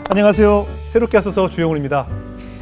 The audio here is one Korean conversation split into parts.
안녕하세요. 새롭게 하소서 주영훈입니다.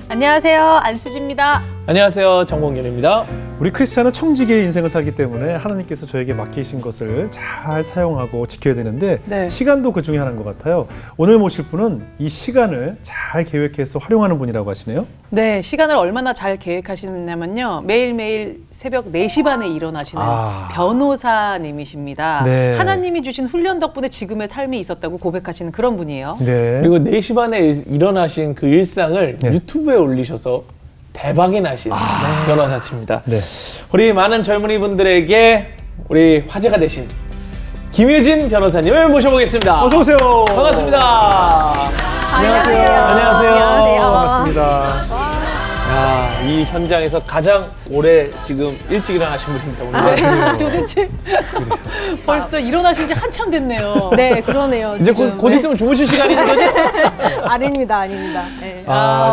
안녕하세요. 안수지입니다. 안녕하세요. 정공윤입니다. 우리 크리스찬은 청지기의 인생을 살기 때문에 하나님께서 저에게 맡기신 것을 잘 사용하고 지켜야 되는데 네. 시간도 그 중에 하나인 것 같아요. 오늘 모실 분은 이 시간을 잘 계획해서 활용하는 분이라고 하시네요. 네, 시간을 얼마나 잘 계획하시냐면요. 매일매일 새벽 4시 반에 일어나시는 변호사님이십니다. 네. 하나님이 주신 훈련 덕분에 지금의 삶이 있었다고 고백하시는 그런 분이에요. 네. 그리고 4시 반에 일어나신 그 일상을 네. 유튜브에 올리셔서 대박이 나신 변호사십니다. 네. 우리 많은 젊은이 분들에게 우리 화제가 되신 김유진 변호사님을 모셔보겠습니다. 어서 오세요. 반갑습니다. 안녕하세요. 안녕하세요. 반갑습니다. 야, 이 현장에서 가장 오래 지금 일찍 일어나신 분입니다. 오늘. 도대체 벌써 일어나신 지 한참 됐네요. 네, 그러네요. 이제 지금. 곧 있으면 주무실 시간인 거죠? 아닙니다, 아닙니다. 네.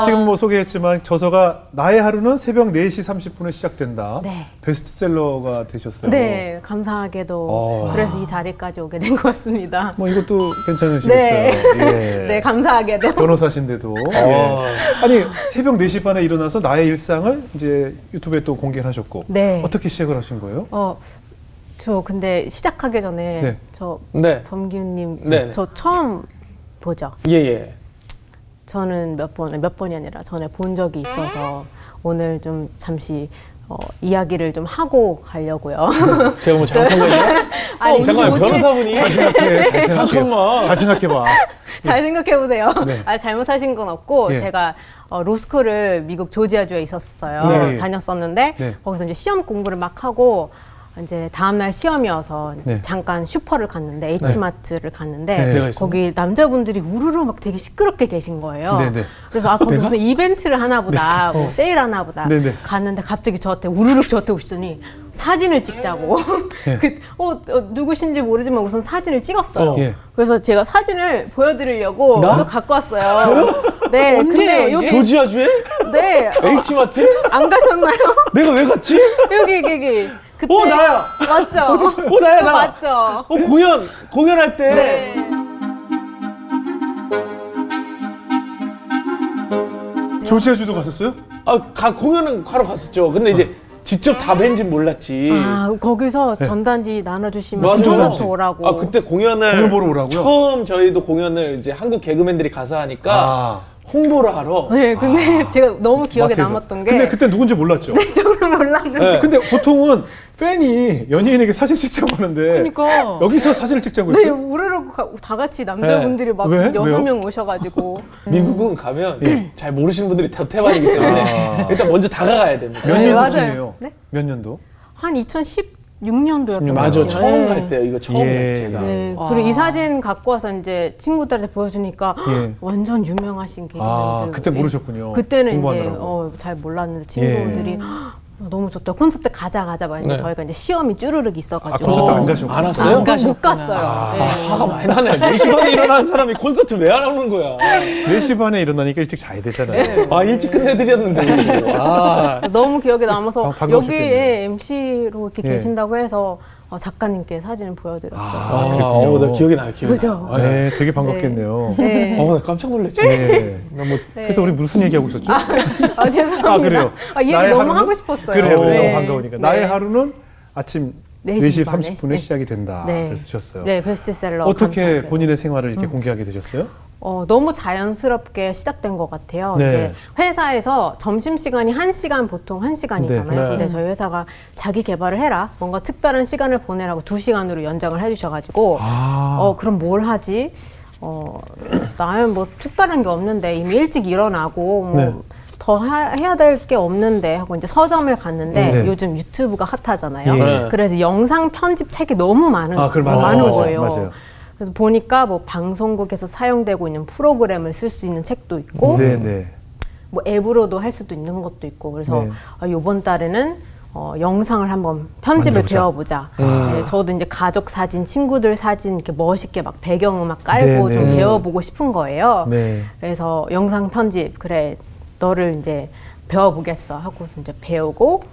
지금 뭐 소개했지만 저서가 나의 하루는 새벽 4시 30분에 시작된다. 네. 베스트셀러가 되셨어요. 네, 감사하게도 그래서 이 자리까지 오게 된 것 같습니다. 뭐 이것도 괜찮으시겠어요. 네. 예. 네, 감사하게도. 변호사신데도. 예. 아니 새벽 4시 반에 일어나서 나의 일상을 이제 유튜브에 또 공개를 하셨고 네. 어떻게 시작을 하신 거예요? 저 근데 시작하기 전에 네. 저 네. 범규님 네. 저 처음 보죠. 예. 저는 몇 번이 아니라 전에 본 적이 있어서 오늘 좀 잠시 이야기를 좀 하고 가려고요. 제가 뭐 잘못한 거예요? 아니, 잠깐만, 뭐지? 변호사분이. 잘 생각해. 잘 생각해. 잠깐만. 잘 생각해봐. 잘 생각해 보세요. 네. 잘못하신 건 없고 예. 제가 로스쿨을 미국 조지아주에 있었어요. 네. 다녔었는데 네. 거기서 이제 시험 공부를 막 하고 이제 다음날 시험이어서 이제 네. 잠깐 슈퍼를 갔는데 H마트를 갔는데 네. 내가 있었나? 거기 남자분들이 우르르 막 되게 시끄럽게 계신 거예요. 네, 네. 그래서 거기 무슨 이벤트를 하나 보다, 뭐 세일 하나 보다 네, 네. 갔는데 갑자기 우르륵 저한테 오시더니 사진을 찍자고. 네. 누구신지 모르지만 우선 사진을 찍었어요. 예. 그래서 제가 사진을 보여드리려고 나? 또 갖고 왔어요. 네, 언제예요, 근데 여기 조지아주에? 네, H마트? 안 가셨나요? 내가 왜 갔지? 여기. 그때 나야! 맞죠? 나야, 나! 맞죠? 공연할 때. 네. 조지아주도 갔었어요? 공연은 하러 갔었죠. 근데 이제 직접 다 뵌진 몰랐지. 거기서 전단지 나눠주시면 맞아. 콘서트 오라고. 그때 공연을 공연 보러 오라고요? 처음 저희도 공연을 이제 한국 개그맨들이 가서 하니까 홍보를 하러. 네, 근데 제가 너무 기억에 마트에서. 남았던 게. 근데 그때 누군지 몰랐죠? 저는 몰랐는데. 네. 근데 보통은 팬이 연예인에게 사진 찍자고 하는데 그러니까. 여기서 사진을 찍자고 네, 했어요? 우르르 다 같이 남자분들이 막 왜? 6명 오셔가지고. 미국은 가면 잘 모르시는 분들이 다 태반이기 때문에 일단 먼저 다가가야 됩니다. 몇 네, 년도쯤이에요? 맞아요. 네? 몇 년도? 한 2016년도였던 맞아, 것 같아요. 처음 네. 갈 때 이거 처음 예. 갔지 제가. 네, 와. 그리고 이 사진 갖고 와서 이제 친구들한테 보여주니까 예. 완전 유명하신 개그맨들. 그때 모르셨군요. 그때는 이제 공부하느라고. 잘 몰랐는데 친구들이 너무 좋다. 콘서트 가자 막 네. 저희가 이제 시험이 쭈르륵 있어가지고. 콘서트 안 가셨구나. 안 왔어요? 못 갔어요. 네. 화가 많이 나네. 4시 반에 일어나는 사람이 콘서트 왜 안 오는 거야? 4시 반에 일어나니까 일찍 자야 되잖아요. 일찍 끝내드렸는데. 이거. 너무 기억에 남아서 반가우셨겠네요. 여기에 MC로 이렇게 예. 계신다고 해서 작가님께 사진을 보여드렸죠. 그랬군요. 나 기억이 나요. 그죠? 네, 되게 반갑겠네요. 네. 나 깜짝 놀랐지. 네. 그래서 우리 무슨 얘기하고 있었죠? 죄송합니다. 그래요? 이 얘기 나의 너무 하루는? 하고 싶었어요. 그래요. 네. 너무 반가우니까. 네. 나의 하루는 아침 4시 4시 30분에 네. 시작이 된다. 네. 그래서 쓰셨어요. 네, 베스트셀러. 어떻게 감사하게도. 본인의 생활을 이렇게 공개하게 되셨어요? 너무 자연스럽게 시작된 것 같아요. 네. 이제 회사에서 점심시간이 1시간, 보통 1시간이잖아요. 네. 근데 저희 회사가 자기 개발을 해라. 뭔가 특별한 시간을 보내라고 2시간으로 연장을 해주셔가지고, 그럼 뭘 하지? 나는 뭐 특별한 게 없는데 이미 일찍 일어나고, 뭐 네. 더 해야 될 게 없는데 하고 이제 서점을 갔는데 네. 요즘 유튜브가 핫하잖아요. 예. 그래서 영상 편집 책이 너무 많은 그걸 많은 맞아요. 거예요. 맞아요. 그래서 보니까 뭐 방송국에서 사용되고 있는 프로그램을 쓸 수 있는 책도 있고 네네. 뭐 앱으로도 할 수도 있는 것도 있고 그래서 네. 이번 달에는 영상을 한번 편집을 만들어보자. 배워보자. 네, 저도 이제 가족 사진, 친구들 사진 이렇게 멋있게 막 배경음악 깔고 네, 좀 네. 배워보고 싶은 거예요. 네. 그래서 영상 편집 그래 너를 이제 배워보겠어 하고서 이제 배우고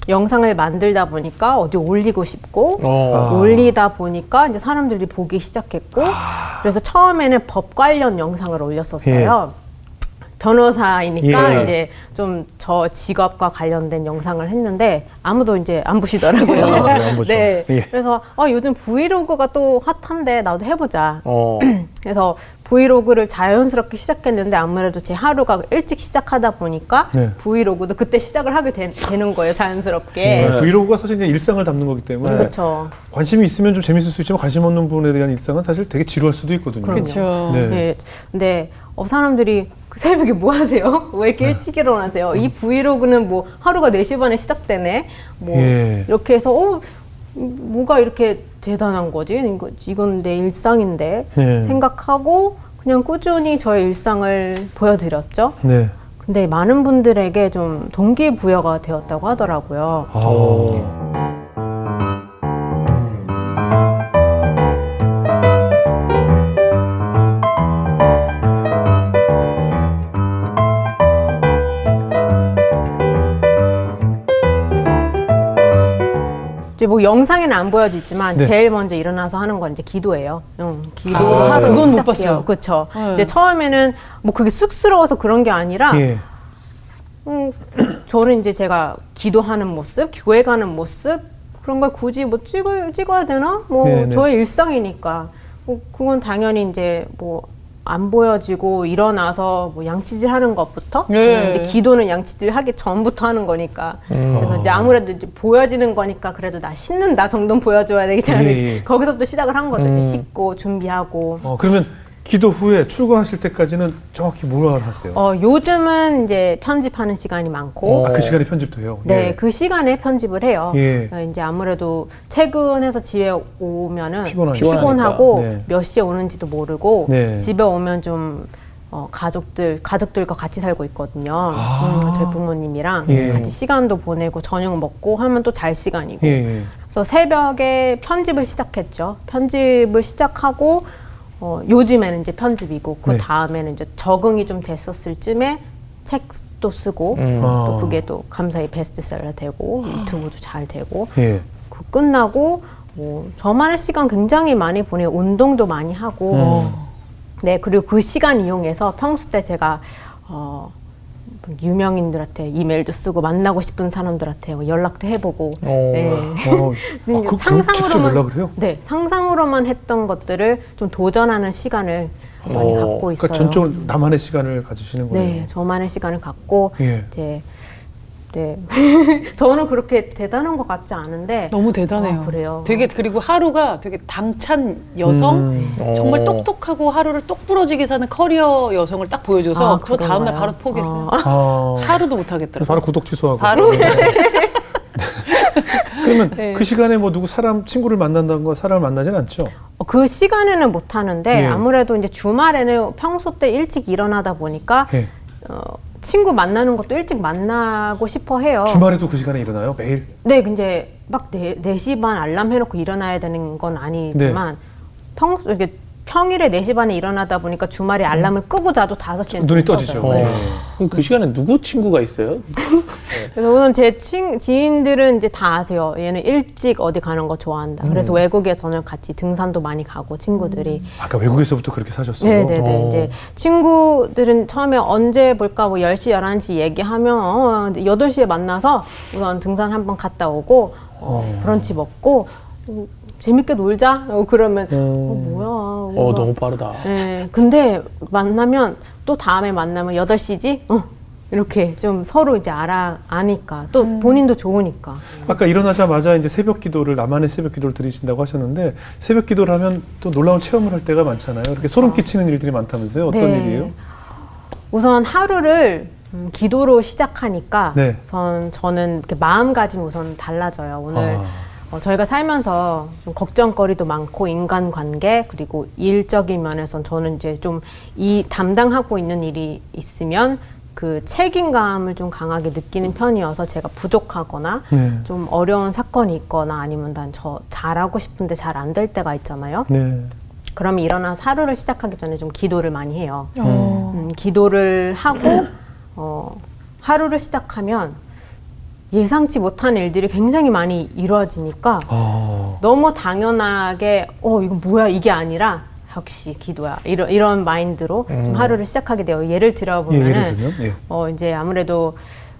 영상을 만들다 보니까 어디 올리고 싶고 어. 올리다 보니까 이제 사람들이 보기 시작했고 그래서 처음에는 법 관련 영상을 올렸었어요. 변호사이니까 예. 이제 좀 저 직업과 관련된 영상을 했는데 아무도 이제 안 보시더라고요. 안 보죠. 네. 예. 그래서 요즘 브이로그가 또 핫한데 나도 해보자. 어. 그래서 브이로그를 자연스럽게 시작했는데 아무래도 제 하루가 일찍 시작하다 보니까 네. 브이로그도 그때 시작을 하게 되는 거예요. 자연스럽게. 네. 브이로그가 사실 그냥 일상을 담는 거기 때문에 그렇죠. 관심이 있으면 좀 재밌을 수 있지만 관심 없는 부분에 대한 일상은 사실 되게 지루할 수도 있거든요. 그렇죠. 네. 네. 근데 사람들이 그 새벽에 뭐 하세요? 왜 이렇게 일찍 일어나세요? 이 브이로그는 뭐 하루가 4시 반에 시작되네? 뭐 예. 이렇게 해서 뭐가 이렇게 대단한 거지? 이건 내 일상인데 네. 생각하고 그냥 꾸준히 저의 일상을 보여드렸죠. 네. 근데 많은 분들에게 좀 동기부여가 되었다고 하더라고요. 이제 뭐 영상에는 안 보여지지만 네. 제일 먼저 일어나서 하는 건 이제 기도예요. 기도를 아, 하고 그건 못 시작해요. 봤어요. 그렇죠. 네. 이제 처음에는 뭐 그게 쑥스러워서 그런 게 아니라 예. 저는 이제 제가 기도하는 모습, 교회 가는 모습 그런 걸 굳이 뭐 찍어야 되나? 뭐 네네. 저의 일상이니까 그건 당연히 이제 뭐 안 보여지고 일어나서 뭐 양치질 하는 것부터 네. 이제 기도는 양치질 하기 전부터 하는 거니까 그래서 이제 아무래도 이제 보여지는 거니까 그래도 나 씻는다 정도는 보여줘야 되겠잖아요. 예. 거기서부터 시작을 한 거죠. 이제 씻고 준비하고. 그러면 기도 후에 출근하실 때까지는 정확히 뭘 하세요? 요즘은 이제 편집하는 시간이 많고 그 시간에 편집도 해요? 네, 예. 그 시간에 편집을 해요. 예. 이제 아무래도 퇴근해서 집에 오면은 피곤하니까. 피곤하고 네. 몇 시에 오는지도 모르고 네. 집에 오면 좀 가족들과 같이 살고 있거든요. 저희 부모님이랑 예. 같이 시간도 보내고 저녁 먹고 하면 또 잘 시간이고. 예. 그래서 새벽에 편집을 시작했죠. 편집을 시작하고 요즘에는 이제 편집이고 그 네. 다음에는 이제 적응이 좀 됐었을 쯤에 책도 쓰고 또 그게 또 감사히 베스트셀러 되고 유튜브도 잘 되고 예. 그 끝나고 뭐 저만의 시간 굉장히 많이 보내요. 운동도 많이 하고 네 그리고 그 시간 이용해서 평소 때 제가 유명인들한테 이메일도 쓰고 만나고 싶은 사람들한테 뭐 연락도 해보고 네. 직접 연락을 해요? 네, 상상으로만 했던 것들을 좀 도전하는 시간을 많이 갖고 있어요. 그러니까 전적으로 나만의 시간을 가지시는 거예요. 네, 저만의 시간을 갖고 예. 이제 네, 저는 그렇게 대단한 것 같지 않은데 너무 대단해요. 그래요. 되게 그리고 하루가 되게 당찬 여성, 정말 똑똑하고 하루를 똑부러지게 사는 커리어 여성을 딱 보여줘서 저 다음 날 바로 포기했어요. 하루도 못 하겠더라고요. 바로 구독 취소하고. 바로 그러면 네. 그 시간에 뭐 누구 친구를 만난다는 거 사람을 만나진 않죠? 그 시간에는 못 하는데 예. 아무래도 이제 주말에는 평소 때 일찍 일어나다 보니까 예. 친구 만나는 것도 일찍 만나고 싶어 해요. 주말에도 그 시간에 일어나요? 매일? 네, 근데 막 4시 반 알람 해놓고 일어나야 되는 건 아니지만 이게 평일에 4시 반에 일어나다 보니까 주말에 알람을 끄고 자도 5시에 눈이 떠지죠. 네. 그럼 그 시간에 누구 친구가 있어요? 그래서 오늘 제 지인들은 이제 다 아세요. 얘는 일찍 어디 가는 거 좋아한다. 그래서 외국에서는 같이 등산도 많이 가고 친구들이. 아까 외국에서부터 그렇게 사셨어요? 네네네. 이제 친구들은 처음에 언제 볼까 뭐 10시, 11시 얘기하면 8시에 만나서 우선 등산 한번 갔다 오고 브런치 먹고 재밌게 놀자. 그러면 뭐야. 너무 빠르다. 네. 근데 만나면 또 다음에 만나면 8시지? 이렇게 좀 서로 이제 아니까 또 본인도 좋으니까. 아까 일어나자마자 이제 새벽 기도를 나만의 새벽 기도를 드리신다고 하셨는데 새벽 기도를 하면 또 놀라운 체험을 할 때가 많잖아요. 이렇게 소름 끼치는 일들이 많다면서요? 어떤 네. 일이에요? 우선 하루를 기도로 시작하니까 네. 우선 저는 이렇게 마음가짐이 우선 달라져요. 오늘 저희가 살면서 좀 걱정거리도 많고 인간관계 그리고 일적인 면에선 저는 이제 좀 이 담당하고 있는 일이 있으면 그 책임감을 좀 강하게 느끼는 편이어서 제가 부족하거나 네. 좀 어려운 사건이 있거나 아니면 난 저 잘하고 싶은데 잘 안 될 때가 있잖아요. 네. 그러면 일어나서 하루를 시작하기 전에 좀 기도를 많이 해요. 기도를 하고 하루를 시작하면 예상치 못한 일들이 굉장히 많이 이루어지니까 너무 당연하게 이거 뭐야 이게 아니라 역시 기도야 이런 마인드로 좀 하루를 시작하게 돼요. 예를 들어보면은 예를 들면? 예. 이제 아무래도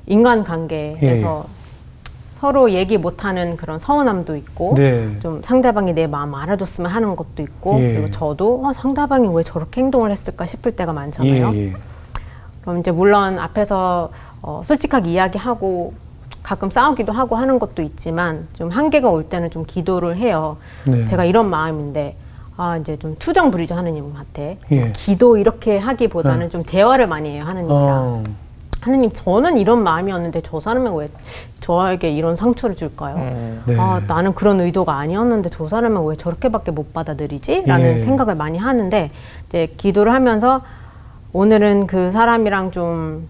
인간관계에서 서로 얘기 못하는 그런 서운함도 있고 네. 좀 상대방이 내 마음 알아줬으면 하는 것도 있고 예. 그리고 저도 상대방이 왜 저렇게 행동을 했을까 싶을 때가 많잖아요. 예, 예. 그럼 이제 물론 앞에서 솔직하게 이야기하고 가끔 싸우기도 하고 하는 것도 있지만 좀 한계가 올 때는 좀 기도를 해요. 네. 제가 이런 마음인데 이제 좀 투정 부리죠 하느님한테. 예. 기도 이렇게 하기보다는 좀 대화를 많이 해요 하느님이랑. 하느님 저는 이런 마음이었는데 저 사람은 왜 저에게 이런 상처를 줄까요? 네. 나는 그런 의도가 아니었는데 저 사람은 왜 저렇게밖에 못 받아들이지? 라는 예. 생각을 많이 하는데 이제 기도를 하면서 오늘은 그 사람이랑 좀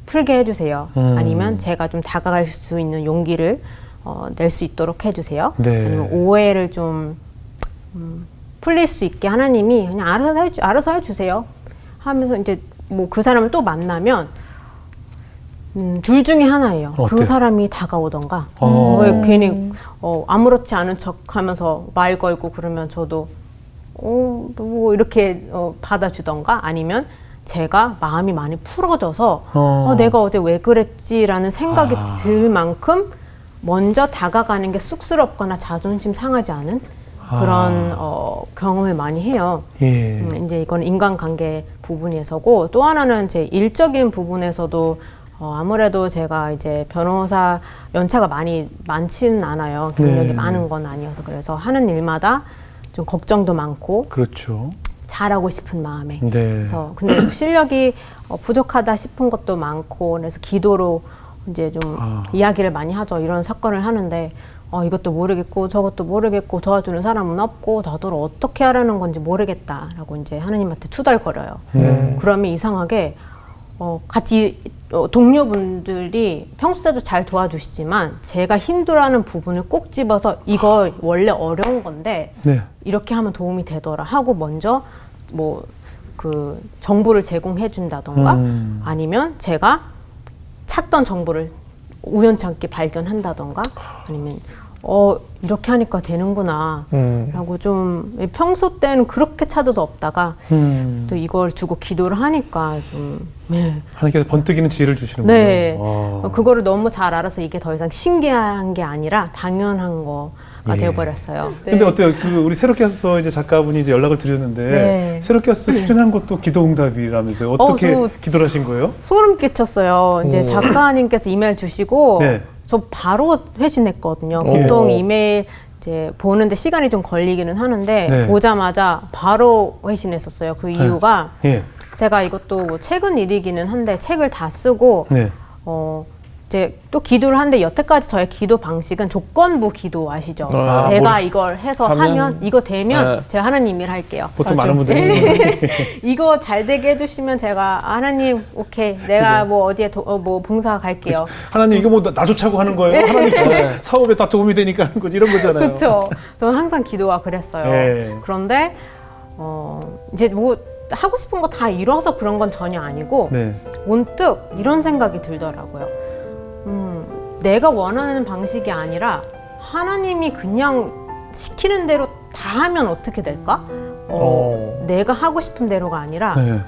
풀게 해주세요. 아니면 제가 좀 다가갈 수 있는 용기를 낼 수 있도록 해주세요. 네. 아니면 오해를 좀 풀릴 수 있게 하나님이 그냥 알아서 해주세요. 하면서 이제 뭐 그 사람을 또 만나면 둘 중에 하나예요. 그 어때요? 사람이 다가오던가 왜 괜히 아무렇지 않은 척하면서 말 걸고 그러면 저도 뭐 이렇게 받아주던가 아니면 제가 마음이 많이 풀어져서 내가 어제 왜 그랬지라는 생각이 들 만큼 먼저 다가가는 게 쑥스럽거나 자존심 상하지 않은 그런 경험을 많이 해요. 예. 이제 이건 인간관계 부분에서고 또 하나는 제 일적인 부분에서도 아무래도 제가 이제 변호사 연차가 많지는 않아요. 경력이 네. 많은 건 아니어서 그래서 하는 일마다 좀 걱정도 많고 그렇죠. 잘하고 싶은 마음에 네. 그래서 근데 실력이 부족하다 싶은 것도 많고 그래서 기도로 이제 좀 이야기를 많이 하죠. 이런 사건을 하는데 이것도 모르겠고 저것도 모르겠고 도와주는 사람은 없고 나도 어떻게 하라는 건지 모르겠다라고 이제 하느님한테 투덜거려요. 그러면 이상하게 같이 동료분들이 평소에도 잘 도와주시지만 제가 힘들어하는 부분을 꼭 집어서 이거 원래 어려운 건데 네. 이렇게 하면 도움이 되더라 하고 먼저 뭐 그 정보를 제공해 준다던가 아니면 제가 찾던 정보를 우연찮게 발견한다던가 아니면 이렇게 하니까 되는구나 라고 좀 평소 때는 그렇게 찾아도 없다가 또 이걸 주고 기도를 하니까 좀 하나님께서 번뜩이는 지혜를 주시는군요. 네. 그거를 너무 잘 알아서 이게 더 이상 신기한 게 아니라 당연한 거가 되어버렸어요. 네. 근데 어때요? 우리 새롭게 하셔서 이제 작가분이 이제 연락을 드렸는데 네. 새롭게 하셔서 출연한 것도 기도응답이라면서요. 어떻게 저 기도를 하신 거예요? 소름 끼쳤어요. 이제 작가님께서 이메일 주시고 네. 저 바로 회신했거든요. 보통 이메일 이제 보는데 시간이 좀 걸리기는 하는데 네. 보자마자 바로 회신했었어요. 그 이유가 예. 제가 이것도 뭐 최근 일이기는 한데 책을 다 쓰고 네. 이제 또 기도를 하는데 여태까지 저의 기도 방식은 조건부 기도 아시죠? 아, 내가 이걸 해서 하면 이거 되면 제가 하나님 일 할게요. 보통 많은 분들이 이거 잘 되게 해주시면 제가 하나님 오케이 내가 뭐 어디에 뭐 봉사 갈게요. 하나님 이거 뭐 나조차고 하는 거예요? 하나님 진짜 사업에 다 도움이 되니까 하는 거지 이런 거잖아요. 그렇죠. 저는 항상 기도가 그랬어요. 네. 그런데 이제 뭐 하고 싶은 거 다 이뤄서 그런 건 전혀 아니고 네. 문득 이런 생각이 들더라고요. 내가 원하는 방식이 아니라 하나님이 그냥 시키는 대로 다 하면 어떻게 될까? 내가 하고 싶은 대로가 아니라 네.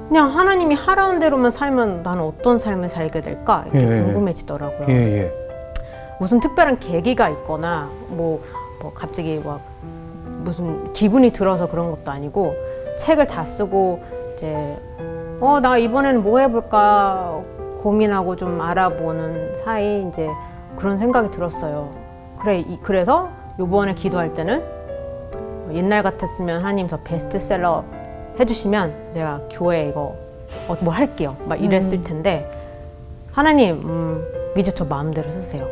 그냥 하나님이 하라는 대로만 살면 나는 어떤 삶을 살게 될까? 이렇게 궁금해지더라고요. 예. 무슨 특별한 계기가 있거나 뭐 갑자기 막 무슨 기분이 들어서 그런 것도 아니고 책을 다 쓰고 이제 나 이번에는 뭐 해볼까 고민하고 좀 알아보는 사이 이제 그런 생각이 들었어요. 그래서 요번에 기도할 때는 옛날 같았으면 하나님 저 베스트셀러 해주시면 제가 교회 이거 뭐 할게요 막 이랬을 텐데 하나님 이제 저 마음대로 쓰세요.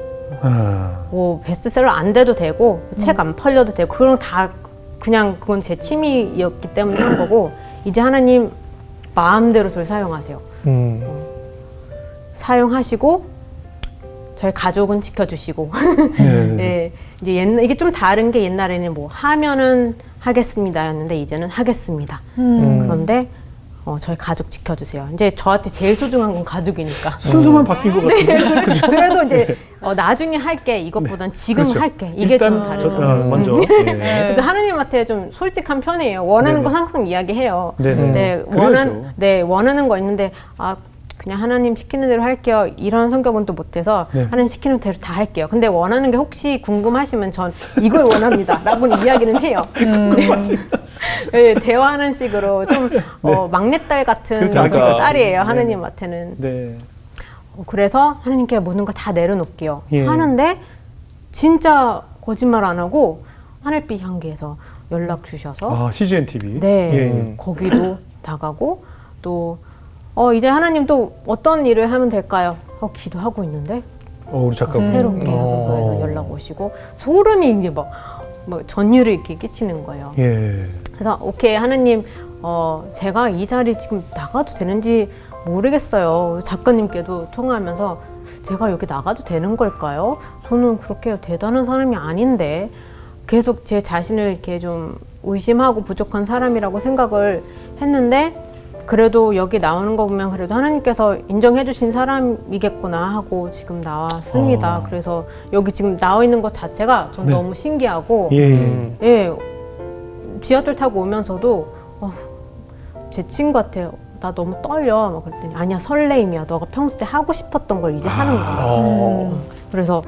뭐 베스트셀러 안 돼도 되고 책 안 팔려도 되고 그런 다 그냥 그건 제 취미였기 때문에 한 거고 이제 하나님 마음대로 저를 사용하세요. 사용하시고 저희 가족은 지켜주시고 네, 이제 이게 좀 다른 게 옛날에는 뭐 하면은 하겠습니다였는데 이제는 하겠습니다. 그런데 저희 가족 지켜주세요. 이제 저한테 제일 소중한 건 가족이니까. 순서만 바뀐 것 같은데. 그죠? 그래도 이제 나중에 할게 이것보단 지금 그렇죠. 할게 이게 좀 다르죠. 먼저. 그래도 하느님한테 좀 솔직한 편이에요. 원하는 건 항상 이야기해요. 네네. 원하는 거 있는데 그냥 하나님 시키는 대로 할게요. 이런 성격은 또 못해서 하나님 시키는 대로 다 할게요. 근데 원하는 게 혹시 궁금하시면 전 이걸 원합니다. 라고는 이야기는 해요. 네, 대화하는 식으로 좀 막내딸 같은 그렇죠. 딸이에요. 네. 하느님한테는. 네. 그래서 하느님께 모든 걸 다 내려놓을게요. 예. 하는데 진짜 거짓말 안 하고 하늘빛 향기에서 연락 주셔서 CGN TV. 네, 예. 거기도 나가고 또 이제 하나님 또 어떤 일을 하면 될까요? 기도하고 있는데 우리 작가분. 새롭게 여성교회에서 연락 오시고 소름이 이제 막 전율을 이렇게 끼치는 거예요. 예. 그래서 오케이 하나님 제가 이 자리 지금 나가도 되는지 모르겠어요. 작가님께도 통화하면서 제가 여기 나가도 되는 걸까요? 저는 그렇게 대단한 사람이 아닌데 계속 제 자신을 이렇게 좀 의심하고 부족한 사람이라고 생각을 했는데 그래도 여기 나오는 거 보면 그래도 하나님께서 인정해 주신 사람이겠구나 하고 지금 나왔습니다. 그래서 여기 지금 나와 있는 것 자체가 전 너무 신기하고 예, 지하철 타고 오면서도 제 친구한테 나 너무 떨려 막 그랬더니 아니야 설레임이야. 너가 평소 때 하고 싶었던 걸 이제 하는 거야. 그래서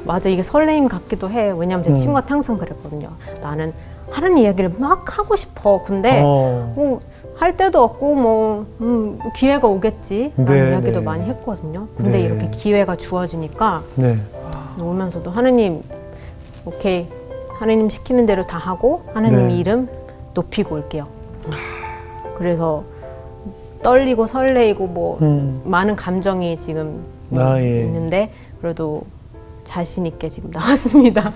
맞아 이게 설레임 같기도 해. 왜냐면 제 친구한테 항상 그랬거든요. 나는 하는 이야기를 막 하고 싶어. 근데 할 데도 없고 기회가 오겠지 라는 이야기도 많이 했거든요. 근데 이렇게 기회가 주어지니까 오면서도 하느님 오케이 하느님 시키는 대로 다 하고 하느님 이름 높이고 올게요. 그래서 떨리고 설레이고 많은 감정이 지금 있는데 그래도 자신 있게 지금 나왔습니다.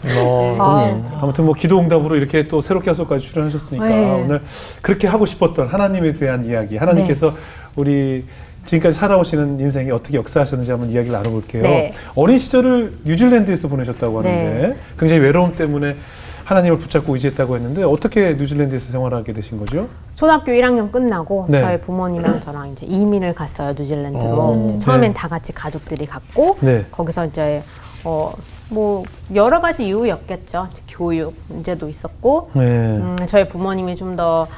아무튼 기도 응답으로 이렇게 또 새롭게 하소까지 출연하셨으니까 오늘 그렇게 하고 싶었던 하나님에 대한 이야기, 하나님께서 우리 지금까지 살아오시는 인생에 어떻게 역사하셨는지 한번 이야기를 나눠볼게요. 어린 시절을 뉴질랜드에서 보내셨다고 하는데 굉장히 외로움 때문에 하나님을 붙잡고 의지했다고 했는데 어떻게 뉴질랜드에서 생활하게 되신 거죠? 초등학교 1학년 끝나고 저희 부모님이랑 저랑 이제 이민을 갔어요. 뉴질랜드로. 이제 처음엔 다 같이 가족들이 갔고 거기서 이제 여러 가지 이유였겠죠. 교육 문제도 있었고 저희 부모님이 좀 더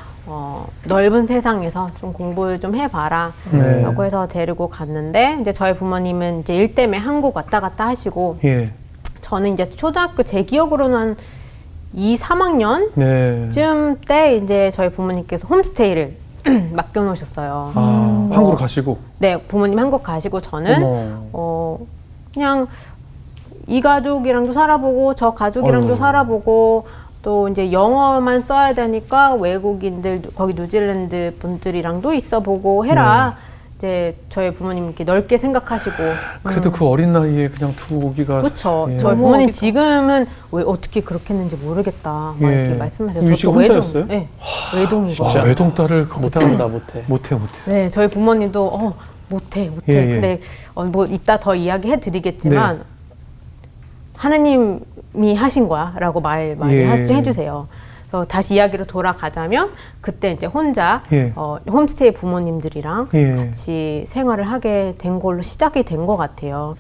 넓은 세상에서 좀 공부를 좀 해봐라 라고 해서 데리고 갔는데 이제 저희 부모님은 이제 일 때문에 한국 왔다 갔다 하시고 저는 이제 초등학교 제 기억으로는 한 2, 3학년쯤 때 이제 저희 부모님께서 홈스테이를 맡겨놓으셨어요. 한국으로 가시고? 네, 부모님 한국 가시고 저는 그냥 이 가족이랑도 살아보고 저 가족이랑도 살아보고 또 이제 영어만 써야 되니까 외국인들 거기 뉴질랜드 분들이랑도 있어보고 해라. 이제 저희 부모님 이렇게 넓게 생각하시고 그래도 그 어린 나이에 그냥 두고 오기가 그렇죠. 저희 부모님 지금은 왜 어떻게 그렇게 했는지 모르겠다 막 이렇게 말씀하세요. 유지가 혼자였어요? 네, 외동이고. 외동딸을 못해. 네, 저희 부모님도 못해. 근데 이따 더 이야기해 드리겠지만 하느님이 하신 거야라고 말 많이 해주세요. 그래서 다시 이야기로 돌아가자면 그때 이제 혼자 홈스테이 부모님들이랑 같이 생활을 하게 된 걸로 시작이 된 것 같아요.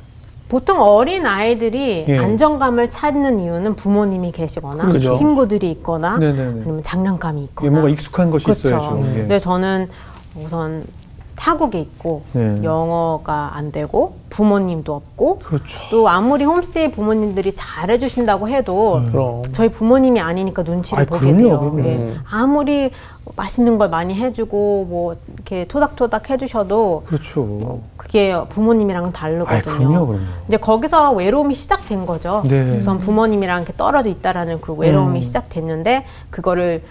보통 어린 아이들이 안정감을 찾는 이유는 부모님이 계시거나 친구들이 있거나 아니면 장난감이 있거나 뭔가 익숙한 것이 있어야죠. 근데 저는 우선 타국에 있고 영어가 안 되고 부모님도 없고 또 아무리 홈스테이 부모님들이 잘해주신다고 해도 저희 부모님이 아니니까 눈치를 보게 돼요. 아무리 맛있는 걸 많이 해주고 이렇게 토닥토닥 해주셔도 그게 부모님이랑은 다르거든요. 이제 거기서 외로움이 시작된 거죠. 우선 부모님이랑 이렇게 떨어져 있다라는 그 외로움이 시작됐는데 그거를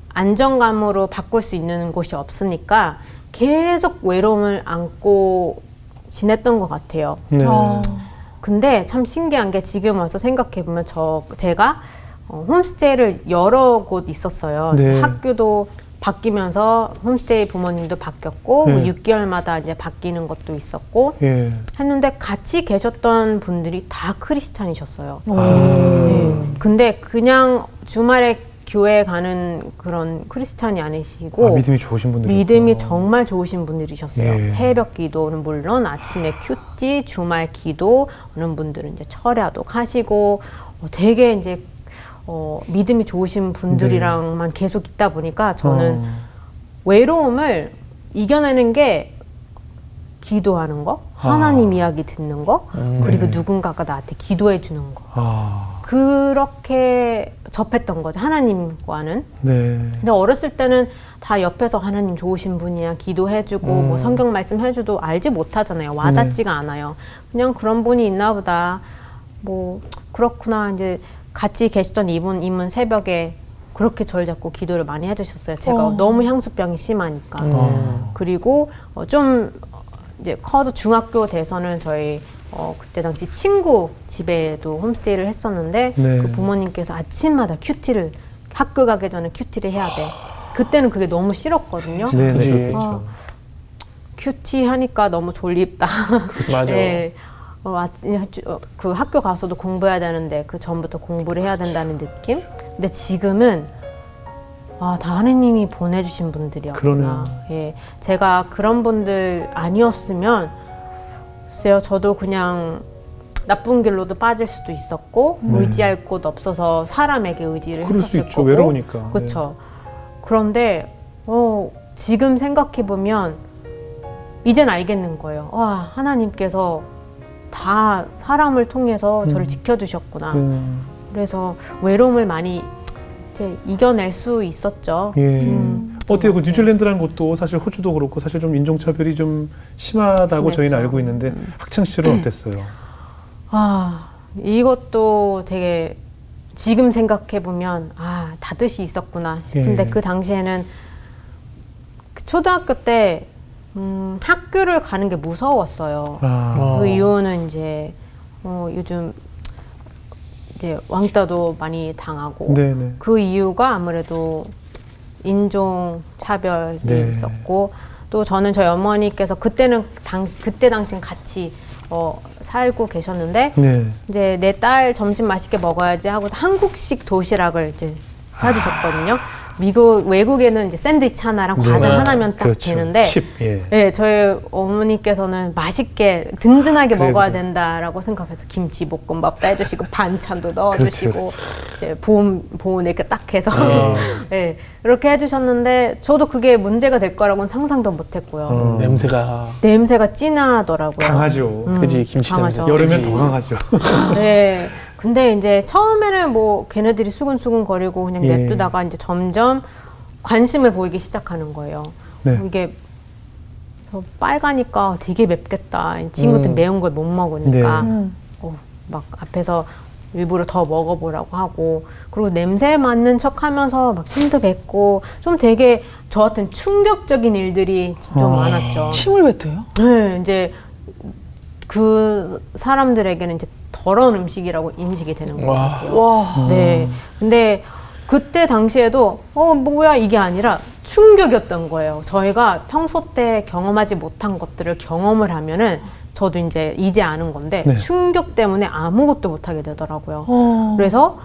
안정감으로 바꿀 수 있는 곳이 없으니까 계속 외로움을 안고 지냈던 것 같아요. 근데 참 신기한 게 지금 와서 생각해보면 제가 홈스테이를 여러 곳 있었어요. 학교도 바뀌면서 홈스테이 부모님도 바뀌었고 6개월마다 이제 바뀌는 것도 있었고 했는데 같이 계셨던 분들이 다 크리스찬이셨어요. 근데 그냥 주말에 교회 가는 그런 크리스찬이 아니시고 믿음이 좋으신 분들이 믿음이 정말 좋으신 분들이셨어요. 예. 새벽 기도는 물론 아침에 큐티, 주말 기도, 어느 분들은 이제 철야독 하시고 되게 이제 믿음이 좋으신 분들이랑만 계속 있다 보니까 저는 외로움을 이겨내는 게 기도하는 거, 하나님 이야기 듣는 거, 그리고 누군가가 나한테 기도해 주는 거. 그렇게 접했던 거죠, 하나님과는. 네. 근데 어렸을 때는 다 옆에서 하나님 좋으신 분이야, 기도해주고 뭐 성경 말씀 해줘도 알지 못하잖아요. 와닿지가 않아요. 그냥 그런 분이 있나 보다. 뭐 그렇구나. 이제 같이 계시던 이분 새벽에 그렇게 저를 잡고 기도를 많이 해주셨어요. 제가 너무 향수병이 심하니까. 그리고 좀 이제 커서 중학교 돼서는 저희 그때 당시 친구 집에도 홈스테이를 했었는데 네. 그 부모님께서 아침마다 큐티를 학교 가기 전에 큐티를 해야 돼. 그때는 그게 너무 싫었거든요. 네, 그치. 그렇죠. 큐티 하니까 너무 졸립다. 맞아. 네. 그 학교 가서도 공부해야 되는데 그 전부터 공부를 해야 된다는 느낌? 근데 지금은 다 하느님이 보내주신 분들이었구나. 그러네요. 예, 제가 그런 분들 아니었으면 글쎄요, 저도 그냥 나쁜 길로도 빠질 수도 있었고 의지할 곳 없어서 사람에게 의지를 그럴 수 했었을 있죠. 거고. 외로우니까. 그렇죠. 그런데 지금 생각해 보면 이젠 알겠는 거예요. 와, 하나님께서 다 사람을 통해서 저를 지켜주셨구나. 그래서 외로움을 많이 이제 이겨낼 수 있었죠. 예. 어때요? 그 뉴질랜드라는 곳도 사실 호주도 그렇고 사실 좀 인종차별이 좀 심하다고 심했죠. 저희는 알고 있는데 학창 시절은 어땠어요? 이것도 되게 지금 생각해 보면 다 뜻이 있었구나 싶은데 예. 그 당시에는 초등학교 때 학교를 가는 게 무서웠어요. 그 이유는 이제 요즘 이제 왕따도 많이 당하고 네네. 그 이유가 아무래도 인종 차별이 네. 있었고 또 저는 저희 어머니께서 그때 당시엔 같이 살고 계셨는데 네. 이제 내 딸 점심 맛있게 먹어야지 하고 한국식 도시락을 이제 사주셨거든요. 외국에는 이제 샌드위치 하나랑 과자 하나면 딱 그렇죠. 되는데, 예. 네, 저희 어머니께서는 맛있게 든든하게 그래, 먹어야 그래. 된다라고 생각해서 김치 볶음밥도 해주시고 반찬도 넣어주시고 그렇죠. 이제 보온 이렇게 딱 해서 네, 이렇게 해주셨는데 저도 그게 문제가 될 거라고는 상상도 못했고요. 냄새가 진하더라고요. 강하죠. 그지, 김치 강하죠. 냄새. 여름엔 그지. 더 강하죠. 네. 근데 이제 처음에는 뭐 걔네들이 수근수근 거리고 그냥 예. 냅두다가 이제 점점 관심을 보이기 시작하는 거예요. 네. 이게 빨가니까 되게 맵겠다. 친구들 매운 걸 못 먹으니까 막 앞에서 일부러 더 먹어보라고 하고 그리고 냄새 맡는 척하면서 막 침도 뱉고 좀 되게 저한테는 충격적인 일들이 좀 많았죠. 침을 뱉어요? 네, 이제 그 사람들에게는 이제 더러운 음식이라고 인식이 되는 것 같아요. 와. 네. 근데 그때 당시에도 뭐야 이게 아니라 충격이었던 거예요. 저희가 평소 때 경험하지 못한 것들을 경험을 하면은 저도 이제 아는 건데 네. 충격 때문에 아무것도 못하게 되더라고요. 그래서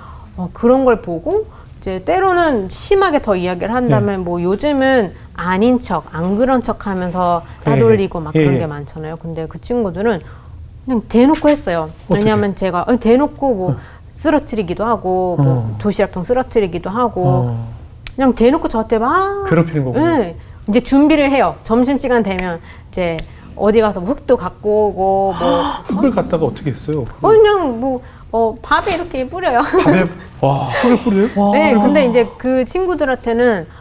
그런 걸 보고 이제 때로는 심하게 더 이야기를 한다면 뭐 요즘은 아닌 척, 안 그런 척 하면서 따돌리고 막 그런 게 많잖아요. 근데 그 친구들은 그냥 대놓고 했어요. 왜냐하면 제가 대놓고 뭐 쓰러뜨리기도 하고 뭐 도시락통 쓰러뜨리기도 하고 그냥 대놓고 저한테 막 괴롭히는 거군요. 네, 이제 준비를 해요. 점심시간 되면 이제 어디 가서 뭐 흙도 갖고 오고 뭐 흙을 갖다가 어떻게 했어요? 그냥 뭐 밥에 이렇게 뿌려요. 밥에 흙을 뿌려요? 네, 근데 이제 그 친구들한테는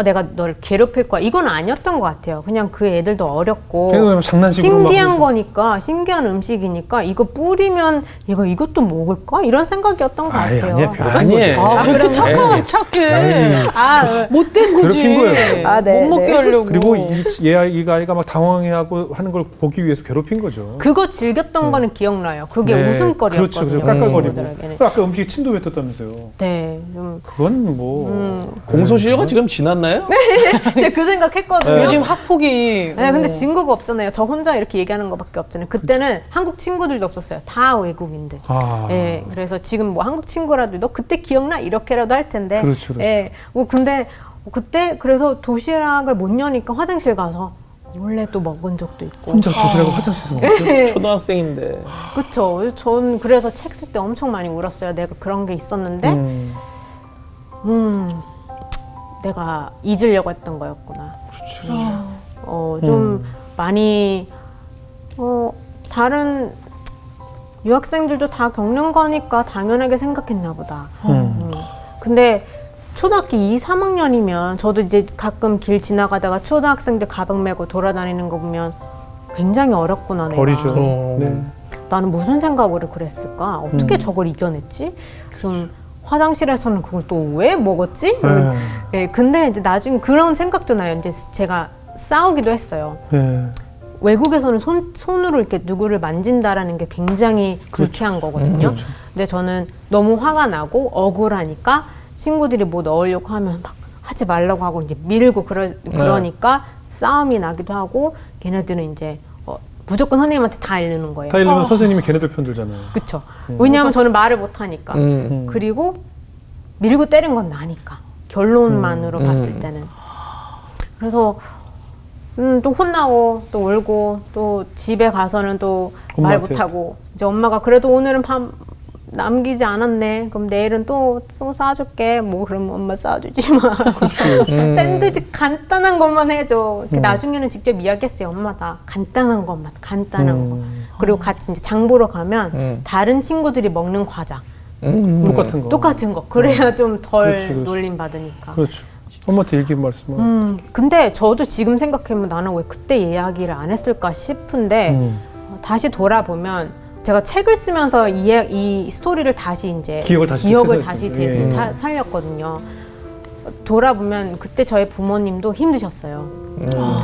내가 널 괴롭힐 거야. 이건 아니었던 것 같아요. 그냥 그 애들도 어렸고 그냥 장난식으로 신기한 막 거니까 신기한 음식이니까 이거 뿌리면 이것도 먹을까? 이런 생각이었던 것 같아요. 아니야, 괴롭힌 아니에요. 거죠. 그렇게 착해. 못된 거지. 괴롭힌 거예요. 네, 못 먹게 네. 하려고. 그리고 이 아이가 막 당황해하고 하는 걸 보기 위해서 괴롭힌 거죠. 그거 즐겼던 거는 기억나요. 그게 네, 웃음거리였거든요. 그렇죠. 깔깔거리고. 친구들에게는. 아까 음식에 침도 뱉었다면서요. 네, 좀 그건 뭐 공소시효가 지금 지났나 않았나요? 제가 그 생각했거든요. 네. 요즘 학폭이 네, 근데 증거가 없잖아요. 저 혼자 이렇게 얘기하는 것밖에 없잖아요. 그때는 한국 친구들도 없었어요. 다 외국인들. 아. 예, 그래서 지금 뭐 한국 친구라도 너 그때 기억나? 이렇게라도 할 텐데. 그렇죠, 그렇죠. 예, 뭐 근데 그때 그래서 도시락을 못 여니까 화장실 가서 몰래 또 먹은 적도 있고. 혼자 도시락을 화장실에서 먹었어요? 초등학생인데. 그쵸. 전 그래서 책 쓸 때 엄청 많이 울었어요. 내가 그런 게 있었는데, 내가 잊으려고 했던 거였구나. 좀 많이, 다른 유학생들도 다 겪는 거니까 당연하게 생각했나 보다. 근데 초등학교 2, 3학년이면 저도 이제 가끔 길 지나가다가 초등학생들 가방 메고 돌아다니는 거 보면 굉장히 어렵구나, 내가. 버리죠. 네. 나는 무슨 생각으로 그랬을까? 어떻게 저걸 이겨냈지? 좀 화장실에서는 그걸 또 왜 먹었지? 예, 근데 이제 나중에 그런 생각도 나요. 이제 제가 싸우기도 했어요. 네. 외국에서는 손으로 이렇게 누구를 만진다라는 게 굉장히 불쾌한 거거든요. 그렇죠. 근데 저는 너무 화가 나고 억울하니까 친구들이 뭐 넣으려고 하면 막 하지 말라고 하고 이제 밀고 그러니까 싸움이 나기도 하고 걔네들은 이제 무조건 선생님한테 다 이르는 거예요. 다 이러면 선생님이 걔네들 편 들잖아요. 그쵸. 왜냐하면 저는 말을 못 하니까. 음. 그리고 밀고 때린 건 나니까. 결론만으로 봤을 때는. 그래서 또 혼나고 또 울고 또 집에 가서는 또 말 엄마한테. 못하고 이제 엄마가 그래도 오늘은 밥 남기지 않았네. 그럼 내일은 또 싸줄게. 뭐 그럼 엄마 싸주지 마. 샌드위치 간단한 것만 해줘. 나중에는 직접 이야기했어요. 엄마 나 간단한 것만, 간단한 거. 그리고 같이 이제 장 보러 가면 다른 친구들이 먹는 과자 똑같은 거. 똑같은 거. 그래야 좀 덜 그렇지, 그렇지. 놀림 받으니까. 그렇죠. 엄마한테 얘기 말씀을. 근데 저도 지금 생각해보면 나는 왜 그때 이야기를 안 했을까 싶은데 다시 돌아보면 제가 책을 쓰면서 이 스토리를 다시 이제 기억을 다시 되살렸거든요. 살렸거든요. 돌아보면 그때 저희 부모님도 힘드셨어요.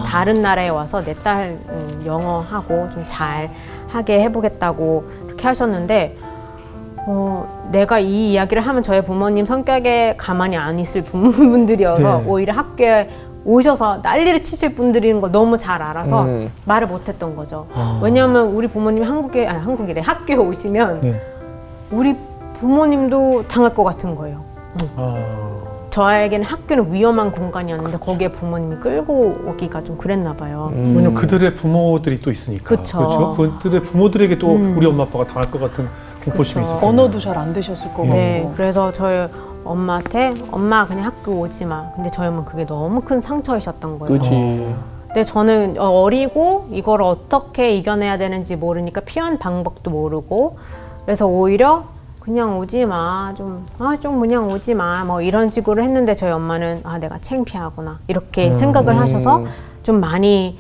다른 나라에 와서 내 딸 영어하고 좀 잘 하게 해보겠다고 이렇게 하셨는데 내가 이 이야기를 하면 저희 부모님 성격에 가만히 안 있을 분들이어서 네. 오히려 학교에 오셔서 난리를 치실 분들인 걸 너무 잘 알아서 말을 못했던 거죠. 왜냐하면 우리 부모님이 한국이래 학교에 오시면 네. 우리 부모님도 당할 것 같은 거예요. 저에게는 학교는 위험한 공간이었는데 거기에 부모님이 끌고 오기가 좀 그랬나 봐요. 왜냐면 그들의 부모들이 또 있으니까. 그쵸. 그렇죠. 그들의 부모들에게 또 우리 엄마 아빠가 당할 것 같은 공포심이 있을 거예요. 언어도 잘 안 되셨을 거고. 네, 그래서 저희 엄마한테 엄마 그냥 학교 오지 마. 근데 저희 엄마는 그게 너무 큰 상처이셨던 거예요. 그치. 근데 저는 어리고 이걸 어떻게 이겨내야 되는지 모르니까 피한 방법도 모르고 그래서 오히려 그냥 오지 마. 좀 그냥 오지 마. 뭐 이런 식으로 했는데 저희 엄마는 내가 창피하구나. 이렇게 생각을 하셔서 좀 많이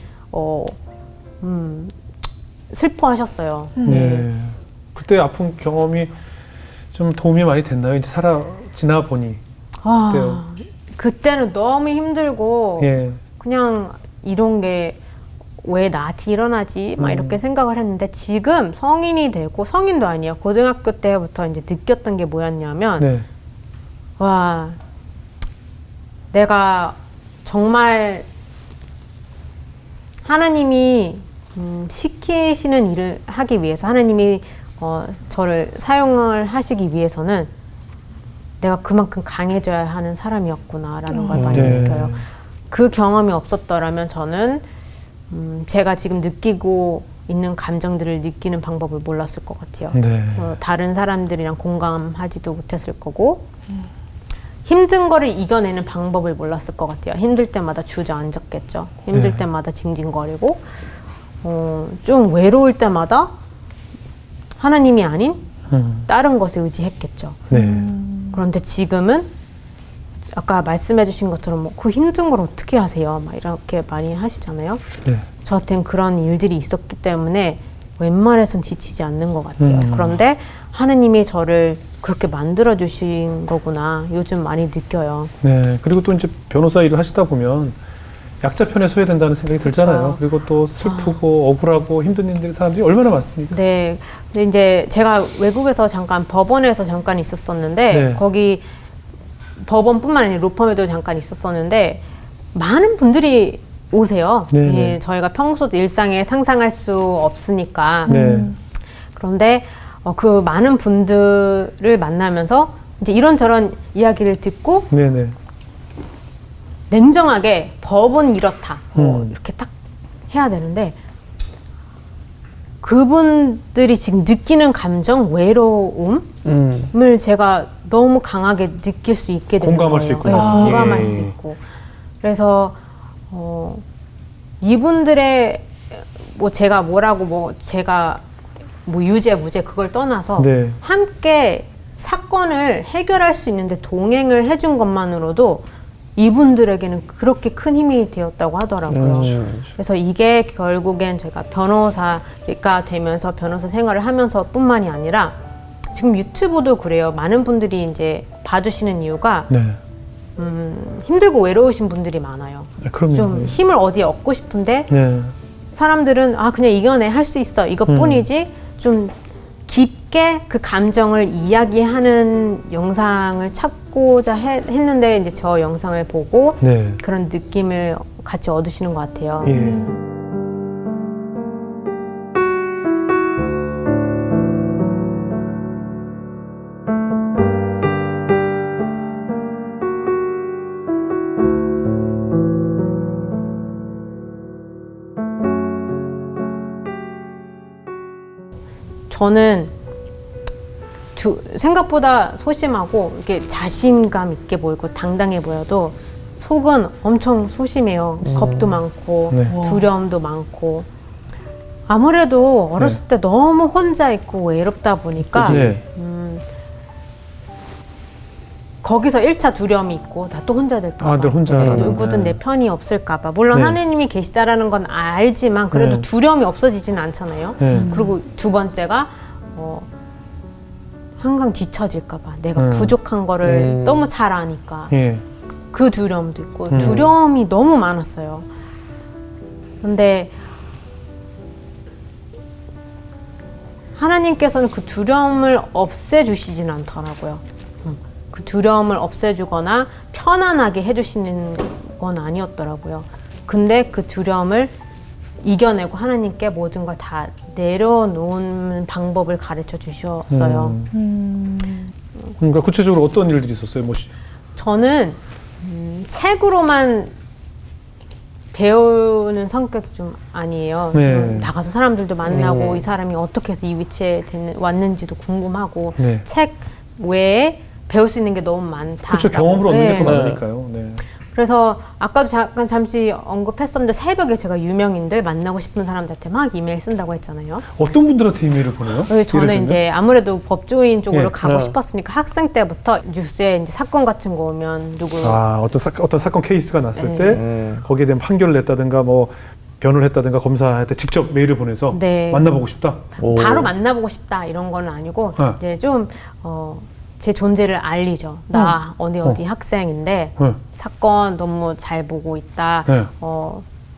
슬퍼하셨어요. 네. 그때 아픈 경험이 좀 도움이 많이 됐나요? 이제 지나 보니. 어때요? 그때는 너무 힘들고 예. 그냥 이런 게 왜 나한테 일어나지? 막 이렇게 생각을 했는데 지금 성인이 되고 성인도 아니에요. 고등학교 때부터 이제 느꼈던 게 뭐였냐면 네. 와 내가 정말 하나님이 시키시는 일을 하기 위해서 하나님이 저를 사용을 하시기 위해서는 내가 그만큼 강해져야 하는 사람이었구나라는 걸 많이 네. 느껴요. 그 경험이 없었더라면 저는 제가 지금 느끼고 있는 감정들을 느끼는 방법을 몰랐을 것 같아요. 네. 다른 사람들이랑 공감하지도 못했을 거고 힘든 거를 이겨내는 방법을 몰랐을 것 같아요. 힘들 때마다 주저앉았겠죠. 힘들 네. 때마다 징징거리고 좀 외로울 때마다 하나님이 아닌 다른 것에 의지했겠죠. 네. 그런데 지금은 아까 말씀해 주신 것처럼 그 힘든 걸 어떻게 하세요? 막 이렇게 많이 하시잖아요. 네. 저한테는 그런 일들이 있었기 때문에 웬만해선 지치지 않는 것 같아요. 그런데 하느님이 저를 그렇게 만들어 주신 거구나 요즘 많이 느껴요. 네. 그리고 또 이제 변호사 일을 하시다 보면 약자 편에 서야 된다는 생각이 들잖아요. 그렇죠. 그리고 또 슬프고 억울하고 힘든 사람들이 얼마나 많습니까? 네. 근데 이제 제가 외국에서 법원에서 잠깐 있었었는데 네. 거기 법원뿐만 아니라 로펌에도 잠깐 있었었는데 많은 분들이 오세요. 예, 저희가 평소 일상에 상상할 수 없으니까. 그런데 그 많은 분들을 만나면서 이제 이런저런 이야기를 듣고 냉정하게 법은 이렇다. 이렇게 딱 해야 되는데 그분들이 지금 느끼는 감정, 외로움을 제가 너무 강하게 느낄 수 있게 되는 공감할 거예요. 수 있구나. 네, 공감할 수 있고. 그래서 이분들의 뭐 제가 뭐라고 제가 유죄 무죄 그걸 떠나서 함께 사건을 해결할 수 있는데 동행을 해준 것만으로도 이분들에게는 그렇게 큰 힘이 되었다고 하더라고요. 그래서 이게 결국엔 제가 변호사가 되면서 변호사 생활을 하면서 뿐만이 아니라 지금 유튜브도 그래요. 많은 분들이 이제 봐주시는 이유가 힘들고 외로우신 분들이 많아요. 좀 힘을 어디에 얻고 싶은데 사람들은 그냥 이겨내 할 수 있어 이것뿐이지 좀 깊게 그 감정을 이야기하는 영상을 찾고자 했는데 이제 저 영상을 보고 그런 느낌을 같이 얻으시는 것 같아요. 저는 생각보다 소심하고 이렇게 자신감 있게 보이고 당당해 보여도 속은 엄청 소심해요. 겁도 많고 두려움도 많고 아무래도 어렸을 때 너무 혼자 있고 외롭다 보니까 거기서 1차 두려움이 있고 나 또 혼자 될까 봐 누구든 내 편이 없을까 봐 물론 하느님이 계시다라는 건 알지만 그래도 두려움이 없어지지는 않잖아요. 그리고 두 번째가 항상 뒤처질까 봐 내가 부족한 거를 너무 잘 아니까 그 두려움도 있고 두려움이 너무 많았어요. 근데 하나님께서는 그 두려움을 없애주시진 않더라고요. 그 두려움을 없애주거나 편안하게 해주시는 건 아니었더라고요. 근데 그 두려움을 이겨내고 하나님께 모든 걸 다 내려놓는 방법을 가르쳐 주셨어요. 그러니까 구체적으로 어떤 일들이 있었어요? 저는 책으로만 배우는 성격이 좀 아니에요. 나가서 사람들도 만나고 이 사람이 어떻게 해서 이 위치에 왔는지도 궁금하고 책 외에 배울 수 있는 게 너무 많다. 그렇죠. 경험으로 얻는 게 더 많으니까요. 그래서 아까도 잠시 언급했었는데 새벽에 제가 유명인들 만나고 싶은 사람들한테 막 이메일 쓴다고 했잖아요. 어떤 분들한테 이메일을 보내요? 저는 이제 아무래도 법조인 쪽으로 가고 싶었으니까 학생 때부터 뉴스에 이제 사건 같은 거 오면 누구 어떤 사건 케이스가 났을 때 거기에 대한 판결을 냈다든가 뭐 변호를 했다든가 검사한테 직접 메일을 보내서 만나보고 싶다. 바로 만나보고 싶다 이런 건 아니고 이제 좀 제 존재를 알리죠. 나 어디 학생인데 사건 너무 잘 보고 있다.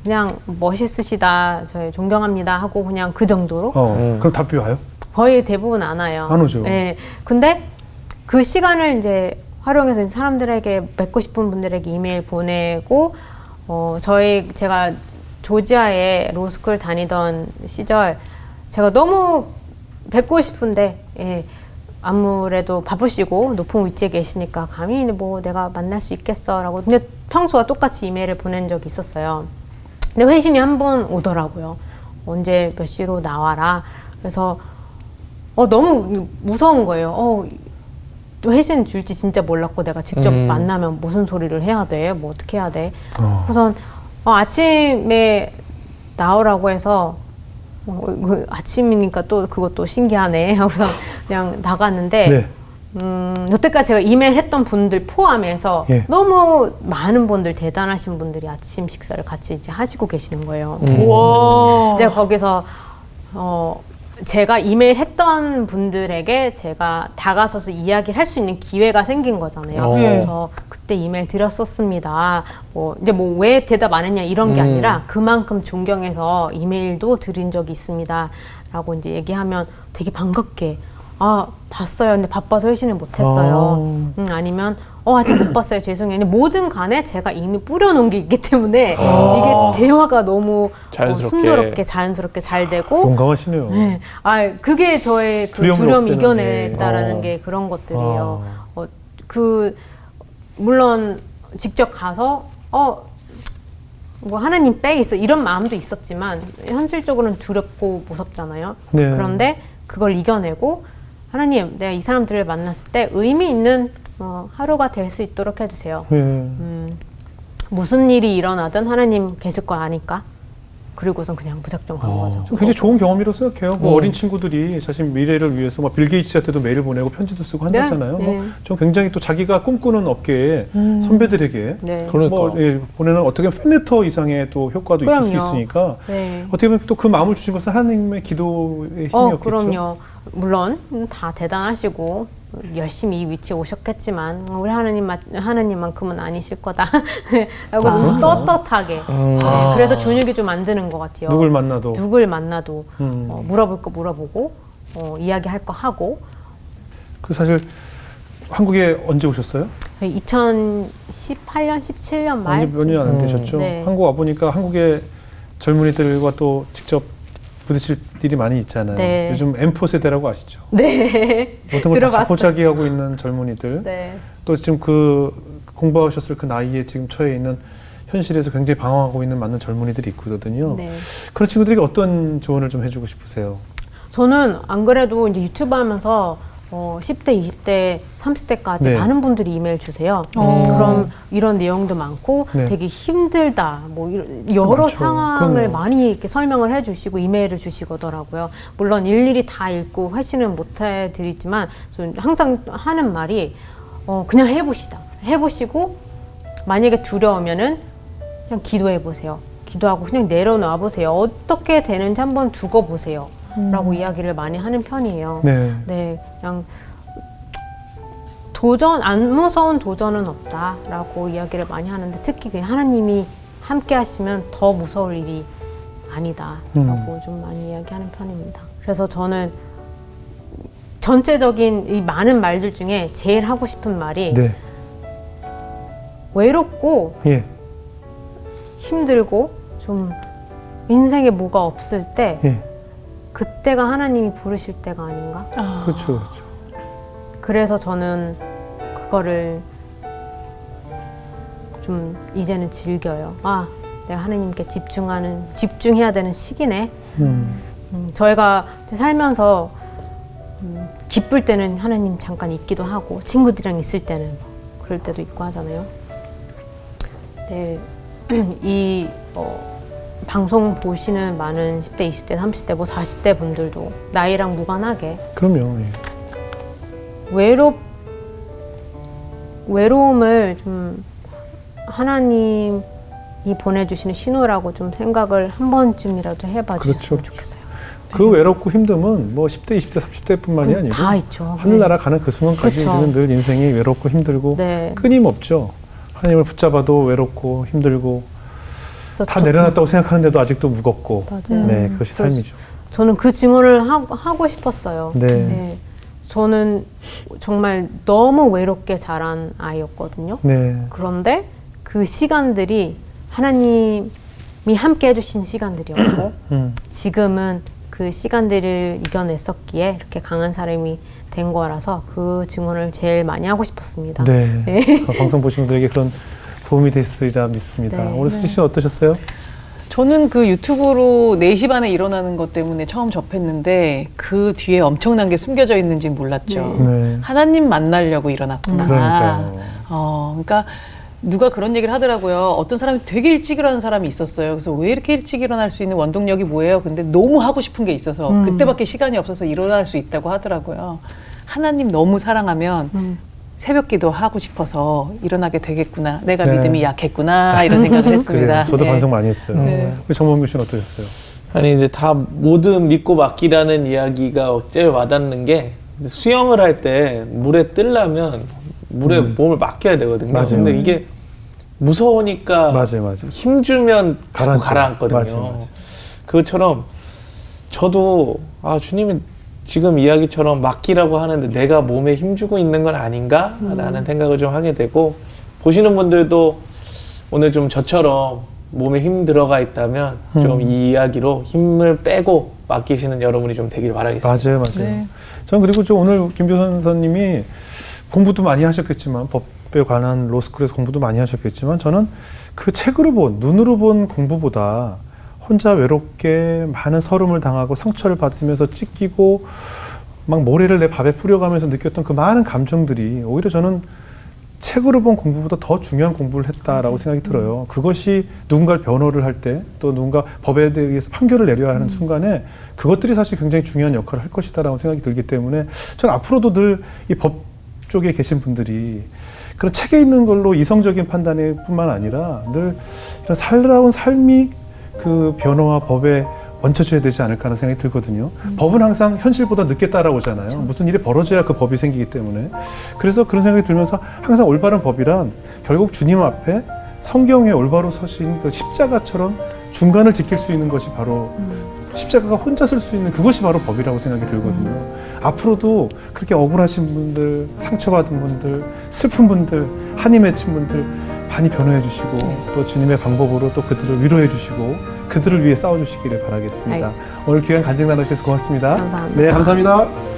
그냥 멋있으시다. 저희 존경합니다 하고 그냥 그 정도로. 그럼 답이 와요? 거의 대부분 안 와요. 안 오죠. 근데 그 시간을 이제 활용해서 사람들에게 뵙고 싶은 분들에게 이메일 보내고 제가 조지아에 로스쿨 다니던 시절 제가 너무 뵙고 싶은데 아무래도 바쁘시고 높은 위치에 계시니까 감히 뭐 내가 만날 수 있겠어라고 근데 평소와 똑같이 이메일을 보낸 적이 있었어요. 근데 회신이 한 번 오더라고요. 언제 몇 시로 나와라. 그래서 너무 무서운 거예요. 또 회신 줄지 진짜 몰랐고 내가 직접 만나면 무슨 소리를 해야 돼? 뭐 어떻게 해야 돼? 그래서 아침에 나오라고 해서 아침이니까 또 그것도 신기하네 하고서 그냥 나갔는데 여태까지 제가 이메일 했던 분들 포함해서 너무 많은 분들 대단하신 분들이 아침 식사를 같이 이제 하시고 계시는 거예요. 이제 거기서 제가 이메일 했던 분들에게 제가 다가서서 이야기를 할 수 있는 기회가 생긴 거잖아요. 그래서 그때 이메일 드렸었습니다. 이제 왜 대답 안 했냐 이런 게 아니라 그만큼 존경해서 이메일도 드린 적이 있습니다. 라고 이제 얘기하면 되게 반갑게 봤어요. 근데 바빠서 회신을 못했어요. 아니면 아직 못 봤어요. 죄송해요. 근데 뭐든 간에 제가 이미 뿌려놓은 게 있기 때문에 이게 대화가 너무 순조롭게 자연스럽게 잘 되고 용감하시네요. 네. 그게 저의 그 두려움 이겨냈다라는 게 그런 것들이에요. 물론 직접 가서 뭐 하나님 빼 있어 이런 마음도 있었지만 현실적으로는 두렵고 무섭잖아요. 네. 그런데 그걸 이겨내고 하나님, 내가 이 사람들을 만났을 때 의미 있는 하루가 될 수 있도록 해주세요. 무슨 일이 일어나든 하나님 계실 거 아니까. 그리고선 그냥 무작정 간 거죠. 굉장히 좋은 경험이라고 생각해요. 뭐 어린 친구들이 자신 미래를 위해서 막 빌 게이츠한테도 메일 보내고 편지도 쓰고 한다잖아요. 네. 좀 굉장히 또 자기가 꿈꾸는 업계의 선배들에게 그러니까. 보내는 어떻게 보면 팬레터 이상의 또 효과도 있을 수 있으니까 어떻게 보면 또 그 마음을 주신 것은 하나님의 기도의 힘이었겠죠. 그럼요. 물론 다 대단하시고 열심히 이 위치에 오셨겠지만 우리 하나님만큼은 아니실 거다 라고 좀 떳떳하게 그래서 준육이 좀 만드는 것 같아요. 누굴 만나도 물어볼 거 물어보고 이야기할 거 하고. 그 사실 한국에 언제 오셨어요? 2018년 17년 말. 몇 년 안 되셨죠? 네. 한국 와보니까 한국의 젊은이들과 또 직접 부딪힐 일이 많이 있잖아요. 네. 요즘 M4 세대라고 아시죠? 네. 모든 걸 다 자포자기하고 있는 젊은이들. 네. 또 지금 그 공부하셨을 그 나이에 지금 처해 있는 현실에서 굉장히 방황하고 있는 많은 젊은이들이 있거든요. 네. 그런 친구들에게 어떤 조언을 좀 해주고 싶으세요? 저는 안 그래도 이제 유튜브 하면서 10대, 20대, 30대까지 네. 많은 분들이 이메일 주세요. 그럼 이런 내용도 많고 네. 되게 힘들다. 뭐 여러 많죠. 상황을 그럼요. 많이 이렇게 설명을 해주시고 이메일을 주시더라고요. 물론 일일이 다 읽고 회신은 못 해드리지만 저는 항상 하는 말이 그냥 해보시고 만약에 두려우면은 그냥 기도해 보세요. 기도하고 그냥 내려놔 보세요. 어떻게 되는지 한번 두고 보세요. 라고 이야기를 많이 하는 편이에요. 네. 그냥 안 무서운 도전은 없다라고 이야기를 많이 하는데 특히 하나님이 함께 하시면 더 무서울 일이 아니다라고 좀 많이 이야기하는 편입니다. 그래서 저는 전체적인 이 많은 말들 중에 제일 하고 싶은 말이 외롭고 힘들고 좀 인생에 뭐가 없을 때 그때가 하나님이 부르실 때가 아닌가? 그렇죠. 그래서 저는 그거를 좀 이제는 즐겨요. 내가 하나님께 집중해야 되는 시기네. 저희가 살면서 기쁠 때는 하나님 잠깐 있기도 하고 친구들이랑 있을 때는 그럴 때도 있고 하잖아요. 네, 방송 보시는 많은 10대, 20대, 30대, 뭐 40대 분들도 나이랑 무관하게 그럼요. 외로움을 좀 하나님이 보내주시는 신호라고 좀 생각을 한 번쯤이라도 해봐 주셨으면 좋겠어요. 그 외롭고 힘듦은 뭐 10대, 20대, 30대뿐만이 아니고 다 있죠. 하늘나라 가는 그 순간까지 우리는 늘 인생이 외롭고 힘들고 끊임없죠. 하나님을 붙잡아도 외롭고 힘들고 다 내려놨다고 생각하는데도 아직도 무겁고 네, 그것이 삶이죠. 저는 그 증언을 하고 싶었어요. 네. 저는 정말 너무 외롭게 자란 아이였거든요. 그런데 그 시간들이 하나님이 함께 해주신 시간들이었고 지금은 그 시간들을 이겨냈었기에 이렇게 강한 사람이 된 거라서 그 증언을 제일 많이 하고 싶었습니다. 방송 보신 분들에게 그런 도움이 됐으리라 믿습니다. 오늘 수지 씨는 어떠셨어요? 저는 그 유튜브로 4시 반에 일어나는 것 때문에 처음 접했는데 그 뒤에 엄청난 게 숨겨져 있는지 몰랐죠. 하나님 만나려고 일어났구나. 그러니까 누가 그런 얘기를 하더라고요. 어떤 사람이 되게 일찍 일어나는 사람이 있었어요. 그래서 왜 이렇게 일찍 일어날 수 있는 원동력이 뭐예요? 근데 너무 하고 싶은 게 있어서 그때밖에 시간이 없어서 일어날 수 있다고 하더라고요. 하나님 너무 사랑하면 새벽 기도 하고 싶어서 일어나게 되겠구나. 내가 믿음이 약했구나. 이런 생각을 했습니다. 저도 반성 많이 했어요. 우리 정범규 씨는 어떠셨어요? 아니 이제 다 모든 믿고 맡기라는 이야기가 제일 와닿는 게 수영을 할 때 물에 뜨려면 물에 몸을 맡겨야 되거든요. 근데 이게 무서우니까 힘주면 가라앉거든요. 그것처럼 저도 주님이 지금 이야기처럼 맡기라고 하는데 내가 몸에 힘주고 있는 건 아닌가라는 생각을 좀 하게 되고, 보시는 분들도 오늘 좀 저처럼 몸에 힘 들어가 있다면 좀 이 이야기로 힘을 빼고 맡기시는 여러분이 좀 되길 바라겠습니다. 맞아요. 네. 전 그리고 오늘 김교선 선생님이 공부도 많이 하셨겠지만, 법에 관한 로스쿨에서 공부도 많이 하셨겠지만, 저는 그 책으로 눈으로 본 공부보다 혼자 외롭게 많은 서름을 당하고 상처를 받으면서 찢기고 막 모래를 내 밥에 뿌려가면서 느꼈던 그 많은 감정들이 오히려 저는 책으로 본 공부보다 더 중요한 공부를 했다라고 생각이 들어요. 그것이 누군가를 변호를 할 때, 또 누군가 법에 대해서 판결을 내려야 하는 순간에 그것들이 사실 굉장히 중요한 역할을 할 것이다라고 생각이 들기 때문에, 저는 앞으로도 늘 이 법 쪽에 계신 분들이 그런 책에 있는 걸로 이성적인 판단에 뿐만 아니라 늘 살아온 삶이 그 변호와 법에 얹혀져야 되지 않을까 하는 생각이 들거든요. 법은 항상 현실보다 늦게 따라오잖아요. 그렇죠. 무슨 일이 벌어져야 그 법이 생기기 때문에. 그래서 그런 생각이 들면서 항상 올바른 법이란 결국 주님 앞에 성경에 올바로 서신 그 십자가처럼 중간을 지킬 수 있는 것이 바로 십자가가 혼자 설 수 있는 그것이 바로 법이라고 생각이 들거든요. 앞으로도 그렇게 억울하신 분들, 상처받은 분들, 슬픈 분들, 한이 맺힌 분들 많이 변호해 주시고 또 주님의 방법으로 또 그들을 위로해 주시고 그들을 위해 싸워주시기를 바라겠습니다. 알겠습니다. 오늘 귀한 간증 나눠주셔서 고맙습니다. 감사합니다. 네, 감사합니다.